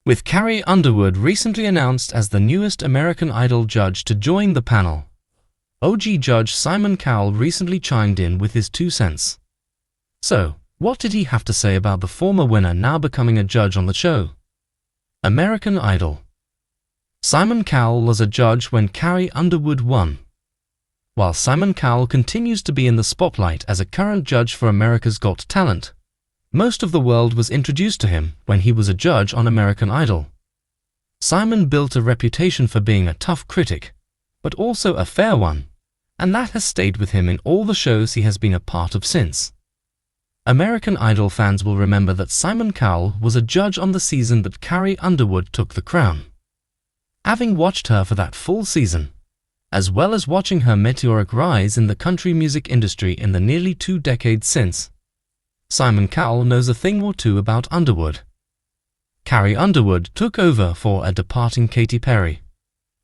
with Carrie Underwood recently announced as the newest American Idol judge to join the panel. OG judge Simon Cowell recently chimed in with his 2 cents. So, what did he have to say about the former winner now becoming a judge on the show? American Idol. Simon Cowell was a judge when Carrie Underwood won. While Simon Cowell continues to be in the spotlight as a current judge for America's Got Talent, most of the world was introduced to him when he was a judge on American Idol. Simon built a reputation for being a tough critic, but also a fair one, and that has stayed with him in all the shows he has been a part of since. American Idol fans will remember that Simon Cowell was a judge on the season that Carrie Underwood took the crown. Having watched her for that full season, as well as watching her meteoric rise in the country music industry in the nearly 2 decades since, Simon Cowell knows a thing or two about Underwood. Carrie Underwood took over for a departing Katy Perry,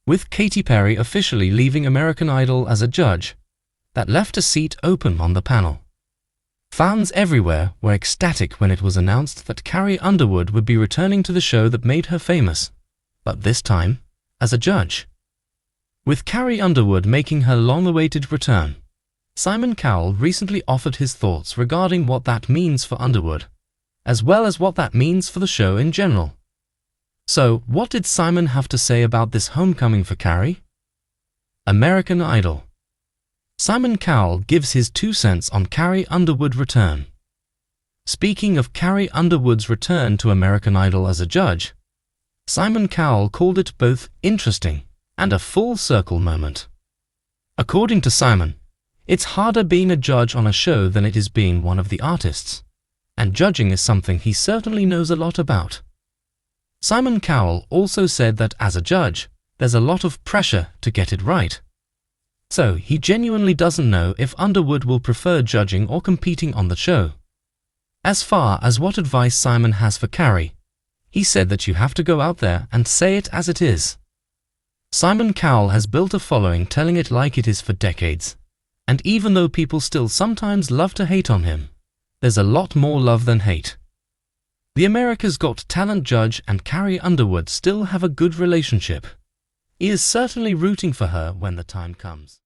with Katy Perry officially leaving American Idol as a judge. That left a seat open on the panel. Fans everywhere were ecstatic when it was announced that Carrie Underwood would be returning to the show that made her famous, but this time as a judge. With Carrie Underwood making her long-awaited return, Simon Cowell recently offered his thoughts regarding what that means for Underwood, as well as what that means for the show in general. So, what did Simon have to say about this homecoming for Carrie? American Idol. Simon Cowell gives his 2 cents on Carrie Underwood's return. Speaking of Carrie Underwood's return to American Idol as a judge, Simon Cowell called it both interesting and a full-circle moment. According to Simon, it's harder being a judge on a show than it is being one of the artists, and judging is something he certainly knows a lot about. Simon Cowell also said that as a judge, there's a lot of pressure to get it right. So he genuinely doesn't know if Underwood will prefer judging or competing on the show. As far as what advice Simon has for Carrie, he said that you have to go out there and say it as it is. Simon Cowell has built a following telling it like it is for decades, and even though people still sometimes love to hate on him, there's a lot more love than hate. The America's Got Talent judge and Carrie Underwood still have a good relationship. He is certainly rooting for her when the time comes.